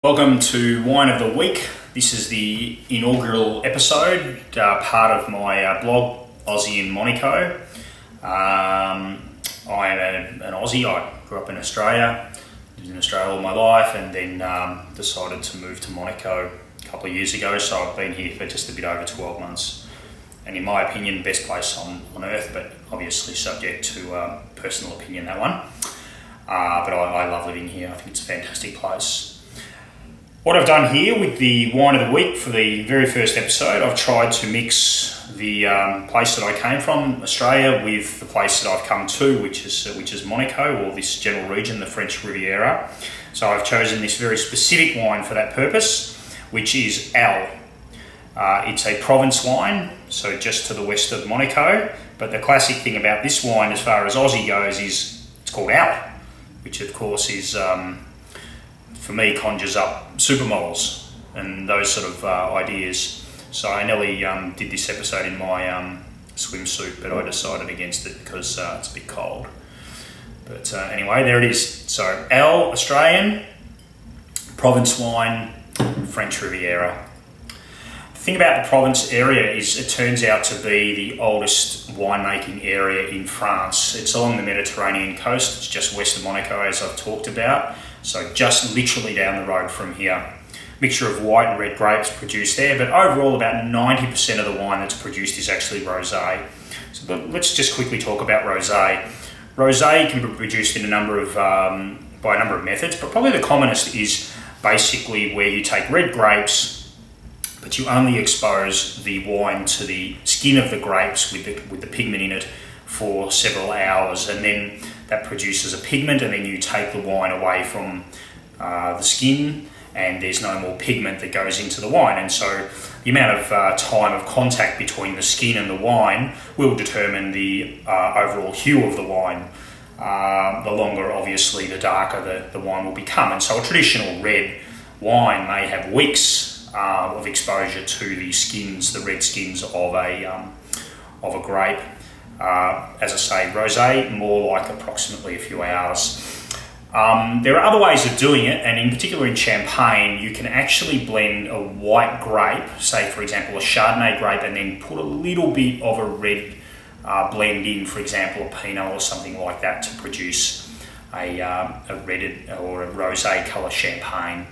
Welcome to Wine of the Week. This is the inaugural episode, part of my blog, Aussie in Monaco. I am an Aussie. I grew up in Australia, lived in Australia all my life, and then decided to move to Monaco a couple of years ago. So I've been here for just a bit over 12 months. And in my opinion, best place on earth, but obviously subject to personal opinion, that one. But I love living here. I think it's a fantastic place. What I've done here with the Wine of the Week for the very first episode, I've tried to mix the place that I came from, Australia, with the place that I've come to, which is Monaco, or this general region, the French Riviera. So I've chosen this very specific wine for that purpose, which is Al. It's a Provence wine, so just to the west of Monaco. But the classic thing about this wine, as far as Aussie goes, is it's called Al, which of course is... for me, conjures up supermodels and those sort of ideas. So I nearly did this episode in my swimsuit, but I decided against it because it's a bit cold. But anyway, there it is. So Al, Australian, Provence wine, French Riviera. The thing about the Provence area is it turns out to be the oldest winemaking area in France. It's along the Mediterranean coast. It's just west of Monaco, as I've talked about. So just literally down the road from here. Mixture of white and red grapes produced there, but overall about 90% of the wine that's produced is actually rosé. So let's just quickly talk about rosé. Rosé can be produced in by a number of methods, but probably the commonest is basically where you take red grapes, but you only expose the wine to the skin of the grapes with the pigment in it for several hours, and then that produces a pigment, and then you take the wine away from the skin, and there's no more pigment that goes into the wine. And so the amount of time of contact between the skin and the wine will determine the overall hue of the wine. The longer, obviously, the darker the wine will become. And so a traditional red wine may have weeks of exposure to the red skins of a grape. As I say, rosé, more like approximately a few hours. There are other ways of doing it, and in particular in Champagne, you can actually blend a white grape, say for example a Chardonnay grape, and then put a little bit of a red blend in, for example a Pinot or something like that, to produce a red or a rosé colour Champagne.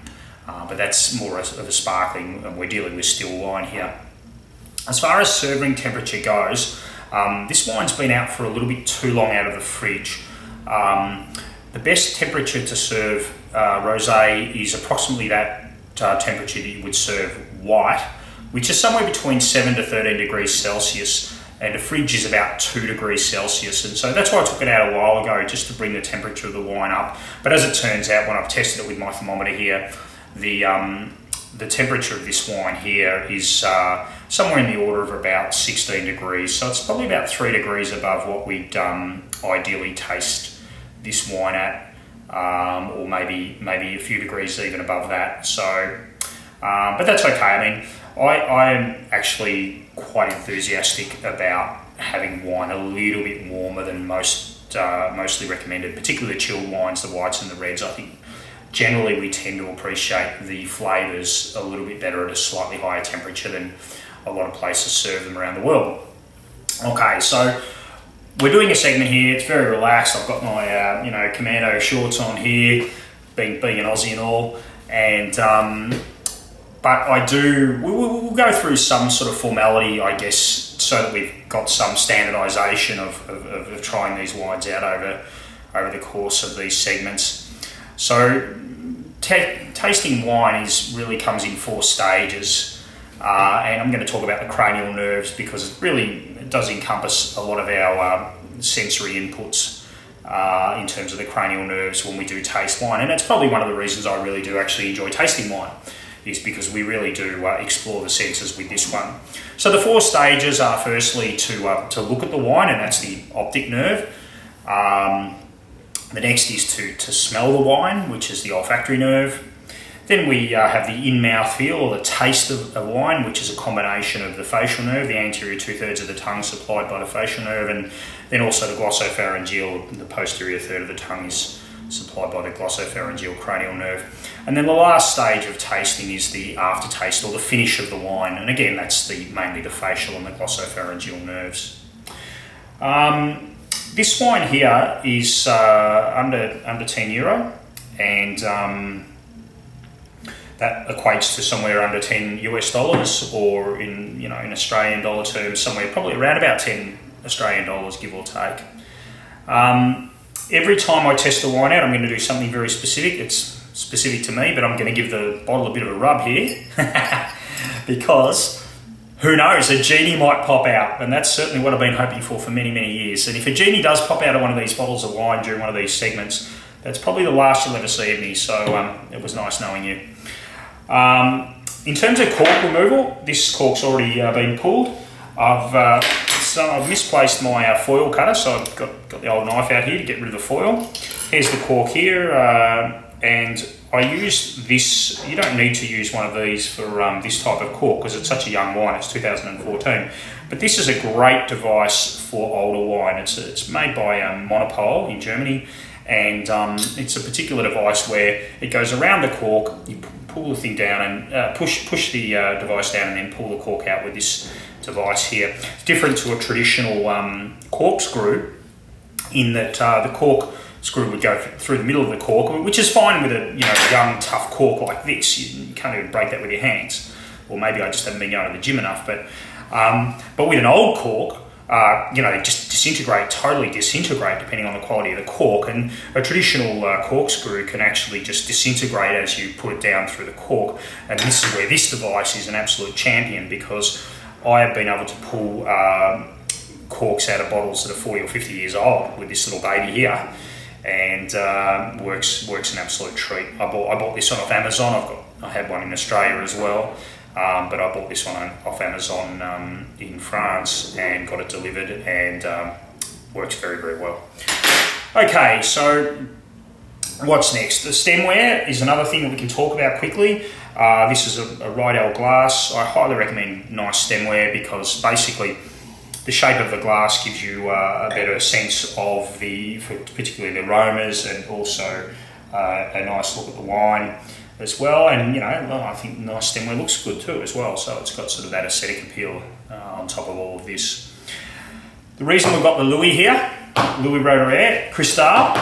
But that's more of a sparkling, and we're dealing with still wine here. As far as serving temperature goes, this wine's been out for a little bit too long out of the fridge. The best temperature to serve rosé is approximately that temperature that you would serve white, which is somewhere between 7 to 13 degrees Celsius, and the fridge is about 2 degrees Celsius. And so that's why I took it out a while ago, just to bring the temperature of the wine up. But as it turns out, when I've tested it with my thermometer here, the temperature of this wine here is somewhere in the order of about 16 degrees. So it's probably about 3 degrees above what we'd ideally taste this wine at, or maybe a few degrees even above that. So, but that's okay. I mean, I am actually quite enthusiastic about having wine a little bit warmer than mostly recommended, particularly the chilled wines, the whites and the reds. I think generally we tend to appreciate the flavours a little bit better at a slightly higher temperature than a lot of places serve them around the world. Okay, so we're doing a segment here. It's very relaxed. I've got my commando shorts on here, being an Aussie and all, and but we'll go through some sort of formality, I guess, so that we've got some standardisation of trying these wines out over the course of these segments. So tasting wine really comes in 4 stages, and I'm going to talk about the cranial nerves because it does encompass a lot of our sensory inputs in terms of the cranial nerves when we do taste wine. And that's probably one of the reasons I really do actually enjoy tasting wine, is because we really do explore the senses with this one. So the 4 stages are firstly to look at the wine, and that's the optic nerve. The next is to smell the wine, which is the olfactory nerve. Then we have the in-mouth feel, or the taste of wine, which is a combination of the facial nerve, the anterior 2/3 of the tongue supplied by the facial nerve, and then also the glossopharyngeal, the posterior third of the tongue is supplied by the glossopharyngeal cranial nerve. And then the last stage of tasting is the aftertaste or the finish of the wine. And again, that's mainly the facial and the glossopharyngeal nerves. This wine here is under €10, and that equates to somewhere under $10 or in Australian dollar terms, somewhere probably around about $10 Australian, give or take. Every time I test a wine out, I'm going to do something very specific. It's specific to me, but I'm going to give the bottle a bit of a rub here because who knows, a genie might pop out, and that's certainly what I've been hoping for many, many years. And if a genie does pop out of one of these bottles of wine during one of these segments, that's probably the last you'll ever see of me, so it was nice knowing you. In terms of cork removal, this cork's already been pulled. I've misplaced my foil cutter, so I've got the old knife out here to get rid of the foil. Here's the cork here, and I used this. You don't need to use one of these for this type of cork because it's such a young wine. It's 2014, but this is a great device for older wine. It's made by Monopole in Germany, and it's a particular device where it goes around the cork. You pull the thing down and push the device down, and then pull the cork out with this device here. It's different to a traditional corkscrew in that the corkscrew would go through the middle of the cork, which is fine with a young tough cork like this. You can't even break that with your hands, or maybe I just haven't been going to the gym enough. But with an old cork, they just totally disintegrate depending on the quality of the cork, and a traditional corkscrew can actually just disintegrate as you put it down through the cork. And this is where this device is an absolute champion, because I have been able to pull corks out of bottles that are 40 or 50 years old with this little baby here, and works an absolute treat. I bought this one off Amazon. I had one in Australia as well, but I bought this one off Amazon in France and got it delivered, and works very, very well. Okay, so what's next? The stemware is another thing that we can talk about quickly. This is a Riedel glass. I highly recommend nice stemware because basically the shape of the glass gives you a better sense of particularly the aromas, and also a nice look at the wine as well. And I think nice stemware looks good too as well. So it's got sort of that aesthetic appeal on top of all of this. The reason we've got the Louis here, Louis Roederer Cristal,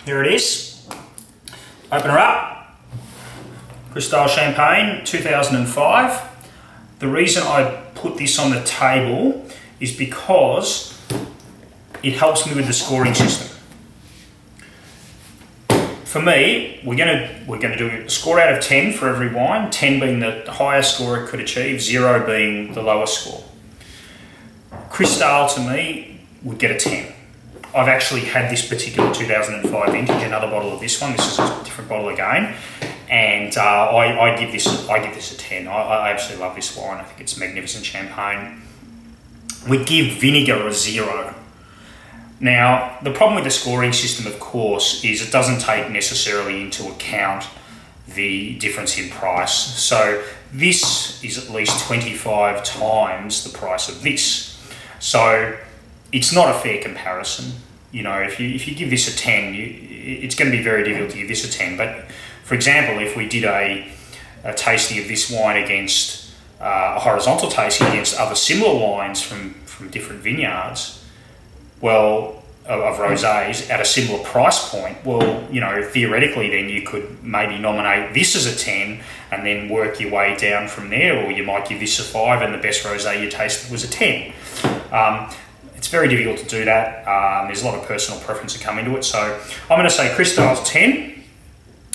here it is. Open her up. Cristal Champagne, 2005. The reason I put this on the table is because it helps me with the scoring system. For me, we're going to do a score out of 10 for every wine, 10 being the highest score it could achieve, 0 being the lowest score. Cristal to me would get a 10. I've actually had this particular 2005 vintage, another bottle of this one. This is a different bottle again, and I give this a 10. I absolutely love this wine. I think it's magnificent champagne. We give vinegar a 0. Now, the problem with the scoring system, of course, is it doesn't take necessarily into account the difference in price. So this is at least 25 times the price of this. So it's not a fair comparison. If you give this a 10, it's going to be very difficult to give this a 10. But for example, if we did a tasting of this wine against a horizontal tasting against other similar wines from different vineyards, of rosés at a similar price point, theoretically then you could maybe nominate this as a 10 and then work your way down from there, or you might give this a 5 and the best rosé you tasted was a 10. It's very difficult to do that. There's a lot of personal preference to come into it. So I'm going to say Cristal's 10,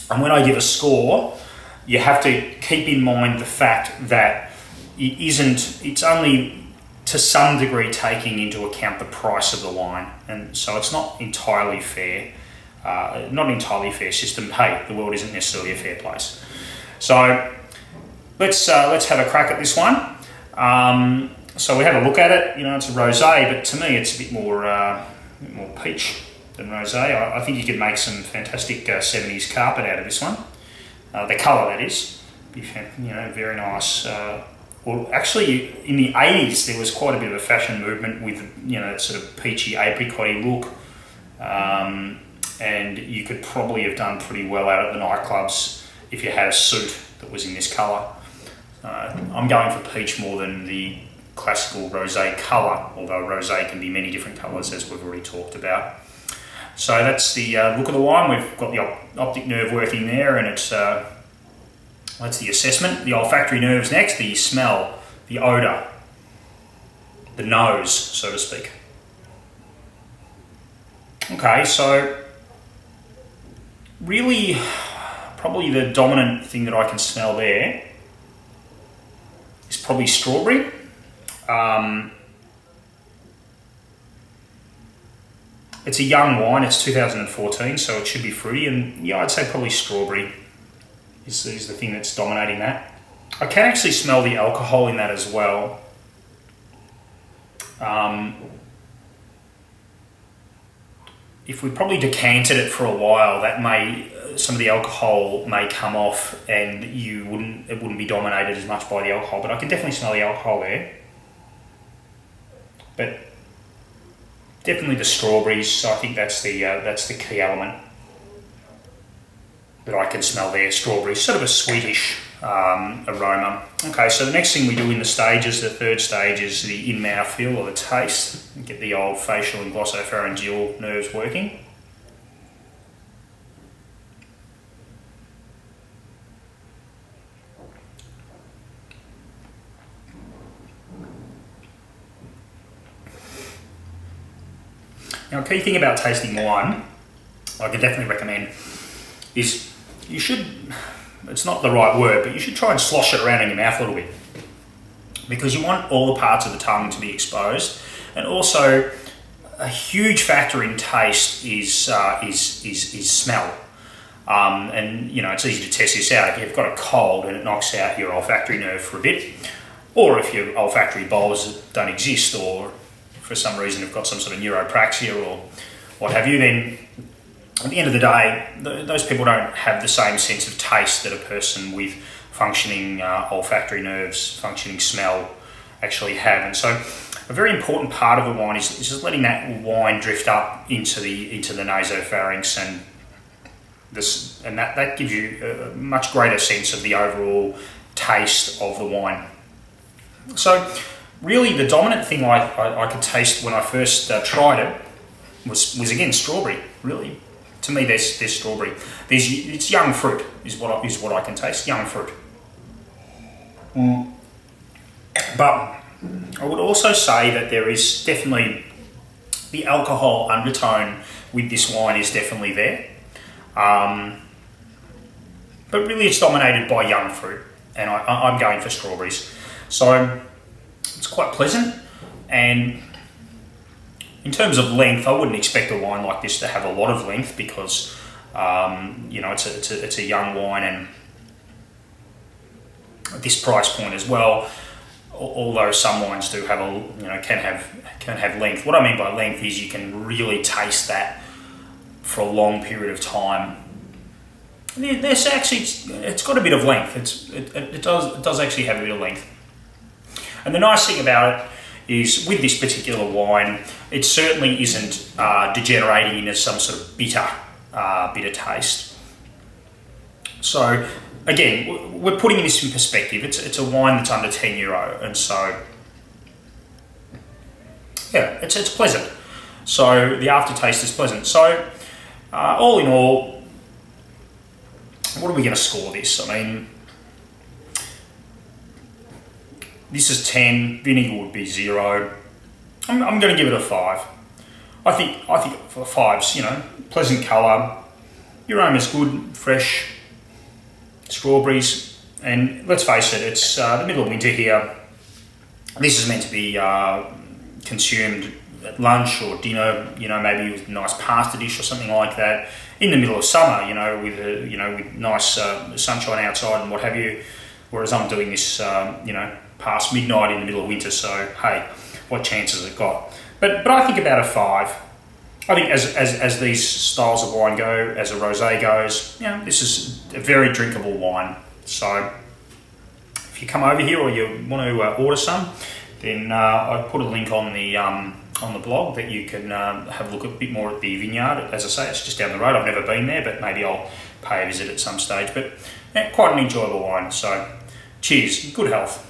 and when I give a score, you have to keep in mind the fact that it's only to some degree taking into account the price of the wine, and so it's not entirely fair, not an entirely fair system. Hey, the world isn't necessarily a fair place. So let's have a crack at this one. So we have a look at it. It's a rosé, but to me it's a bit more peach than rosé. I think you could make some fantastic 70s carpet out of this one. The colour, that is, very nice. Well, actually, in the 80s, there was quite a bit of a fashion movement with, that sort of peachy, apricot-y look. and you could probably have done pretty well out at the nightclubs if you had a suit that was in this colour. I'm going for peach more than the classical rosé colour, although rosé can be many different colours, as we've already talked about. So that's the look of the wine. We've got the optic nerve working there, and it's that's the assessment. The olfactory nerves next, the smell, the odour, the nose, so to speak. Okay, so really probably the dominant thing that I can smell there is probably strawberry. It's a young wine, it's 2014, so it should be fruity, and yeah, I'd say probably strawberry is the thing that's dominating that. I can actually smell the alcohol in that as well. If we probably decanted it for a while, that may some of the alcohol may come off, and it wouldn't be dominated as much by the alcohol. But I can definitely smell the alcohol there. But definitely the strawberries. So I think that's the key element that I can smell there. Strawberries, sort of a sweetish aroma. Okay, so the next thing we do in the stages, the third stage, is the in-mouth feel or the taste. Get the old facial and glossopharyngeal nerves working. Now, a key thing about tasting wine, I can definitely recommend, is you should, it's not the right word, but you should try and slosh it around in your mouth a little bit, because you want all the parts of the tongue to be exposed. And also, a huge factor in taste is smell. And you know, it's easy to test this out. If you've got a cold and it knocks out your olfactory nerve for a bit, or if your olfactory bulbs don't exist, or for some reason have got some sort of neuropraxia or what have you, then at the end of the day, those people don't have the same sense of taste that a person with functioning olfactory nerves, functioning smell actually have. And so a very important part of the wine is just letting that wine drift up into the nasopharynx, and that gives you a much greater sense of the overall taste of the wine. So really the dominant thing I could taste when I first tried it was again strawberry. Really, to me, there's strawberry. It's young fruit is what I can taste. Young fruit. But I would also say that there is definitely the alcohol undertone with this wine is definitely there. But really, it's dominated by young fruit, and I'm going for strawberries. So it's quite pleasant, and in terms of length, I wouldn't expect a wine like this to have a lot of length, because you know, it's a young wine, and at this price point as well. Although some wines do have can have length. What I mean by length is you can really taste that for a long period of time. There's actually it's got a bit of length. It does actually have a bit of length. And the nice thing about it is, with this particular wine, it certainly isn't degenerating into some sort of bitter taste. So again, we're putting this in perspective. It's a wine that's under €10, and so yeah, it's pleasant. So the aftertaste is pleasant. So all in all, what are we going to score this? I mean, this is 10. Vinegar would be 0. I'm going to give it a 5. I think for 5's, pleasant colour, your aroma's good, fresh, strawberries, and let's face it, it's the middle of winter here. This is meant to be consumed at lunch or dinner, maybe with a nice pasta dish or something like that, in the middle of summer, with nice sunshine outside and what have you. Whereas I'm doing this, past midnight in the middle of winter, so hey, what chance has it got? But I think about a 5. I think as these styles of wine go, as a rosé goes, this is a very drinkable wine. So if you come over here or you want to order some, then I've put a link on the on the blog that you can have a look a bit more at the vineyard. As I say, it's just down the road. I've never been there, but maybe I'll pay a visit at some stage. But quite an enjoyable wine. So cheers, good health.